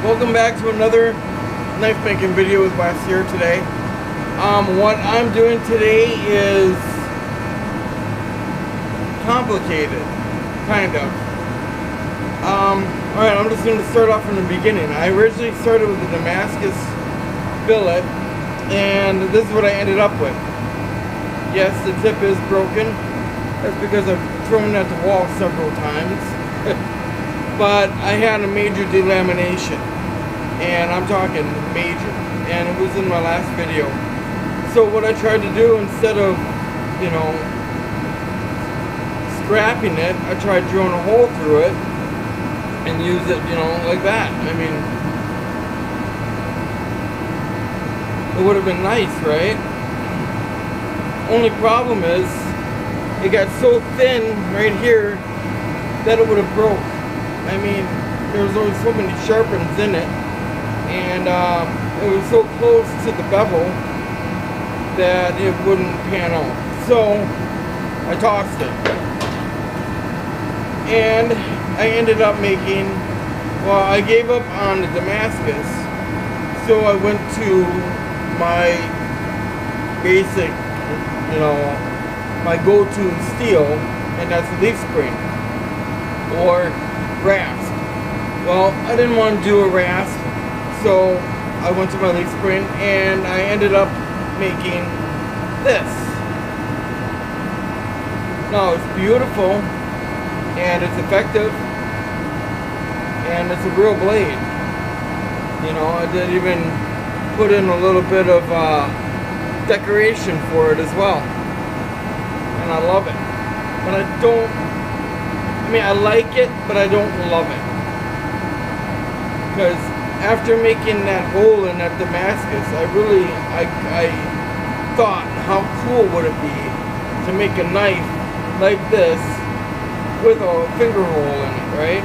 Welcome back to another knife making video with Wes here today. What I'm doing today is complicated, kind of. Alright, I'm just going to start off from the beginning. I originally started with the Damascus billet, and this is what I ended up with. Yes, the tip is broken. That's because I've thrown it at the wall several times. But I had a major delamination, and I'm talking major, and it was in my last video. So what I tried to do, instead of, you know, scrapping it, I tried drilling a hole through it and use it, you know, like that. I mean, it would have been nice, right? Only problem is, it got so thin right here that it would have broke. I mean, there was only so many sharpens in it, and it was so close to the bevel that it wouldn't pan out. So I tossed it, and I ended up making, well, I gave up on the Damascus, so I went to my basic, you know, my go-to steel, and that's the leaf spring or rasp. Well, I didn't want to do a rasp, so I went to my leaf spring, and I ended up making this. Now, it's beautiful, and it's effective, and it's a real blade. You know, I did even put in a little bit of decoration for it as well, and I love it. But I mean, I like it, but I don't love it. Because after making that hole in that Damascus, I thought, how cool would it be to make a knife like this with a finger hole in it, right?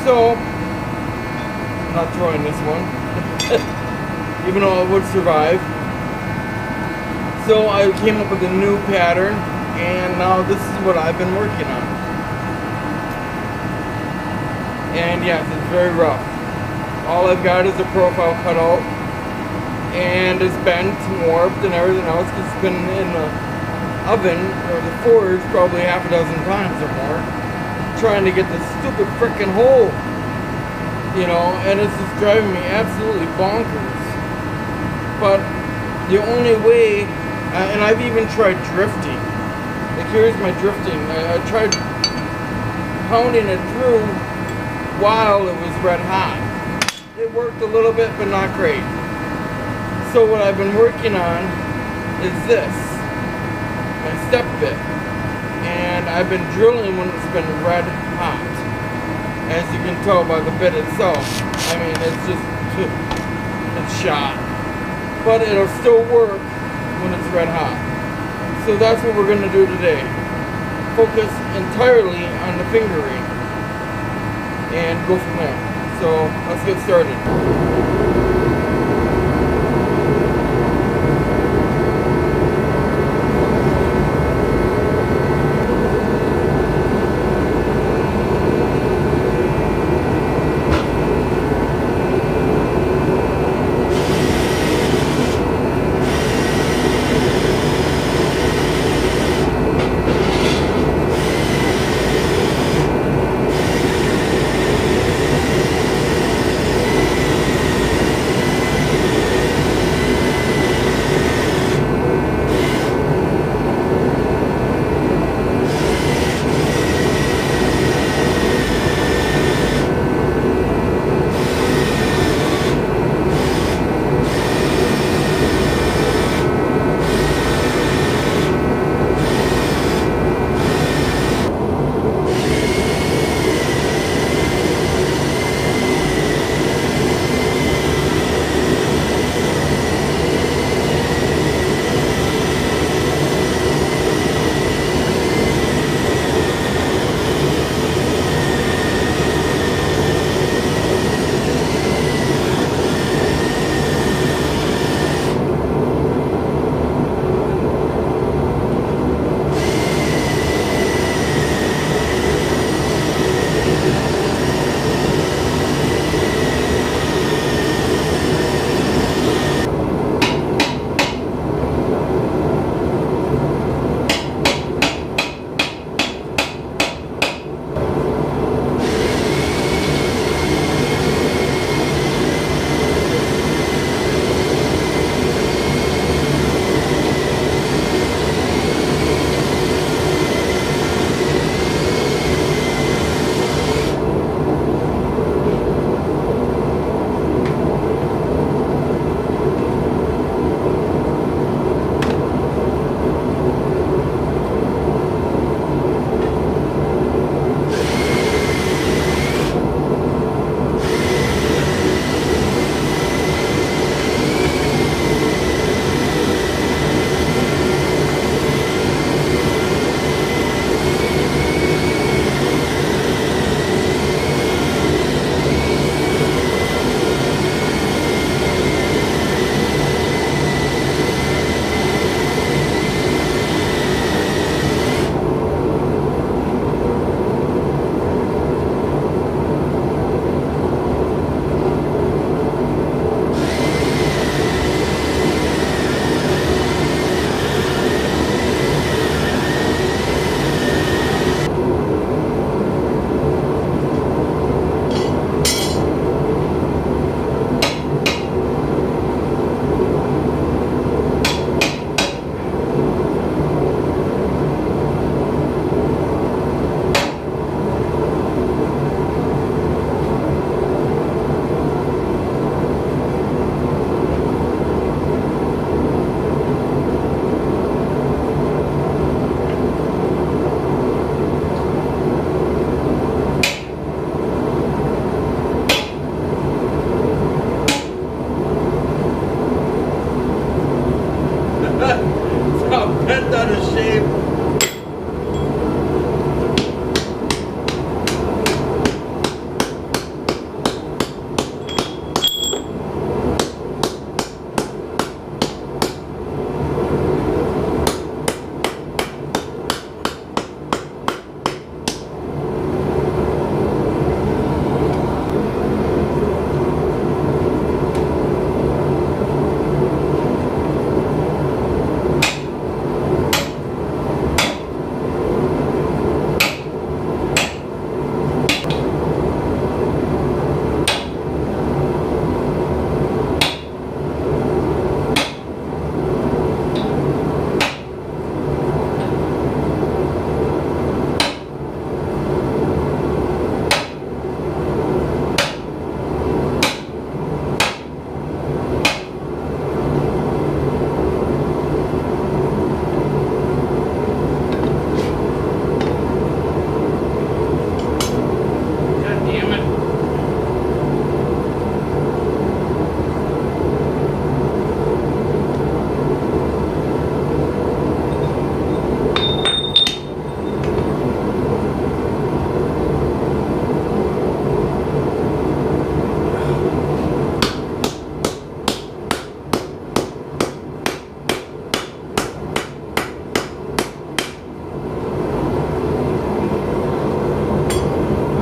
So, I'm not throwing this one, even though it would survive. So I came up with a new pattern, and now this is what I've been working on. And yes, it's very rough. All I've got is a profile cut out, and it's bent and warped and everything else, because it's been in the oven or the forge probably half a dozen times or more, trying to get this stupid frickin' hole, you know, and it's just driving me absolutely bonkers. But the only way, and I've even tried drifting. Like, here's my drifting. I tried pounding it through while it was red hot. It worked a little bit, but not great. So what I've been working on is this, my step bit, and I've been drilling when it's been red hot. As you can tell by the bit itself, I mean, it's just, it's shot. But it'll still work when it's red hot. So that's what we're going to do today. Focus entirely on the fingering and go from there. So let's get started.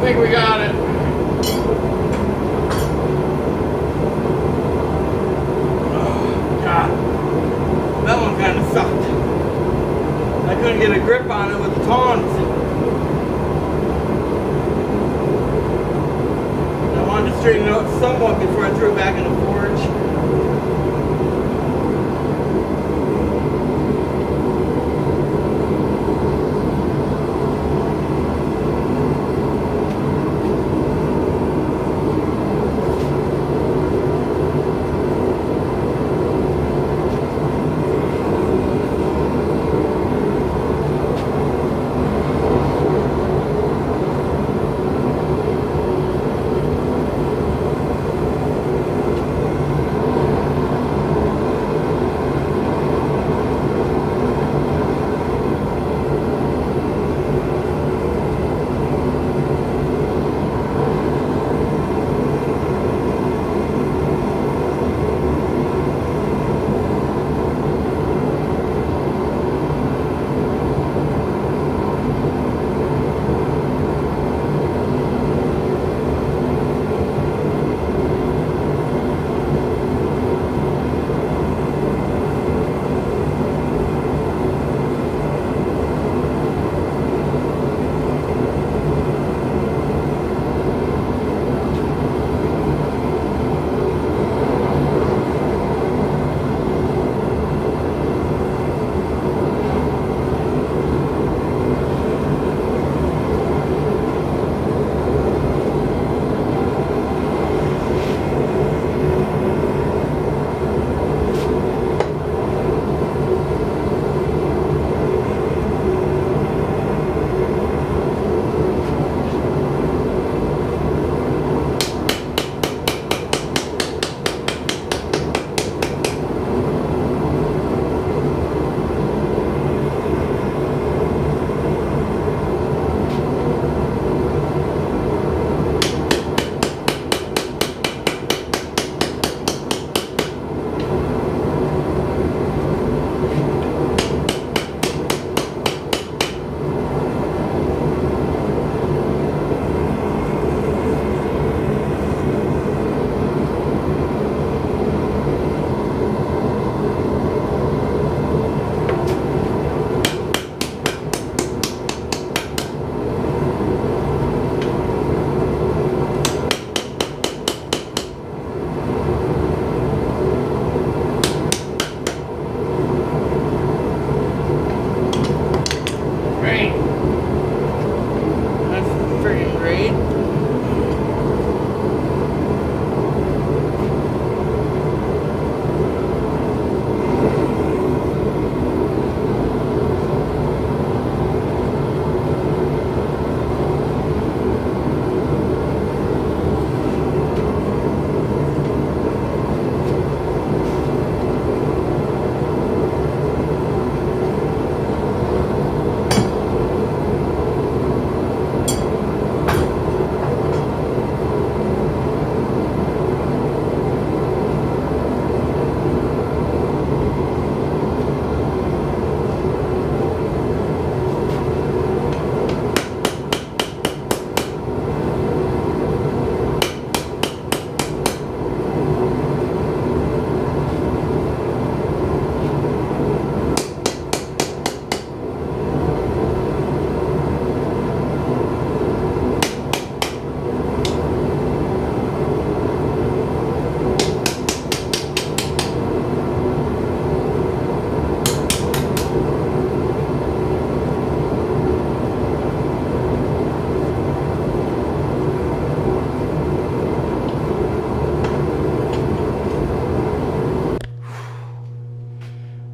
think we got it. Oh, God. That one kind of sucked. I couldn't get a grip on it with the tongs. I wanted to straighten it out somewhat before I threw it back in the forge.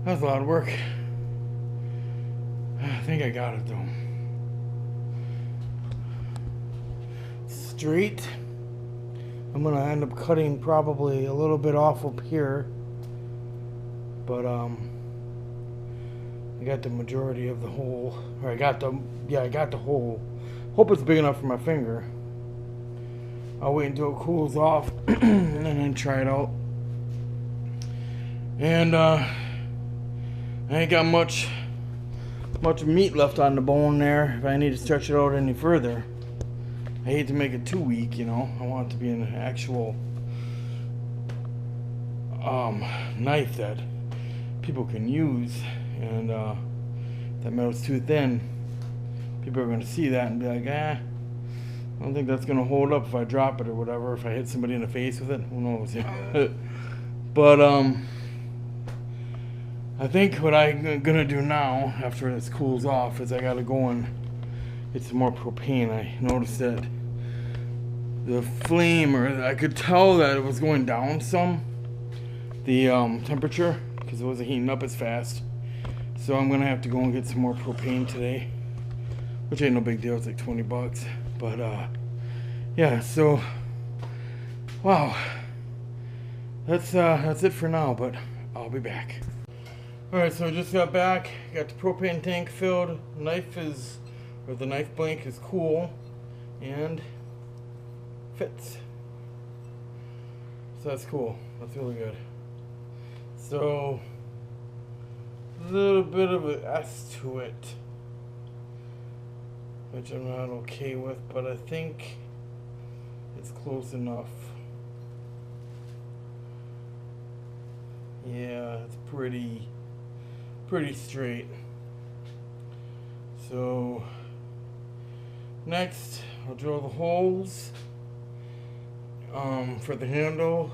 That was a lot of work. I think I got it though. Straight. I'm gonna end up cutting probably a little bit off up here, but I got the majority of the hole. Or I got the hole. Hope it's big enough for my finger. I'll wait until it cools off and then try it out. And I ain't got much meat left on the bone there if I need to stretch it out any further. I hate to make it too weak, you know. I want it to be an actual knife that people can use. And that metal's too thin, people are going to see that and be like, I don't think that's going to hold up if I drop it or whatever. If I hit somebody in the face with it, who knows? But I think what I'm going to do now, after this cools off, is I got to go and get some more propane. I noticed that the flame, or I could tell that it was going down some, the temperature, because it wasn't heating up as fast. So I'm going to have to go and get some more propane today, which ain't no big deal. It's like 20 bucks. But yeah, so wow, that's it for now, but I'll be back. Alright, so I just got back, got the propane tank filled. The knife blank is cool and fits, so that's cool. That's really good. So a little bit of an S to it, which I'm not okay with, but I think it's close enough. Yeah, it's pretty straight. So next I'll drill the holes for the handle,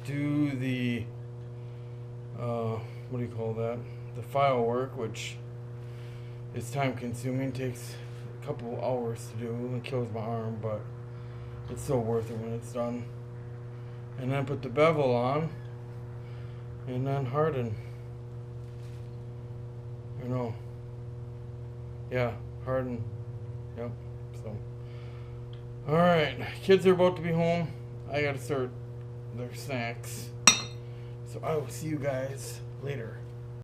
do the what do you call that, the file work, which is time consuming, takes a couple hours to do and kills my arm, but it's so worth it when it's done. And then put the bevel on and then harden. Harden. Yep. So alright, kids are about to be home. I gotta start their snacks, so I will see you guys later.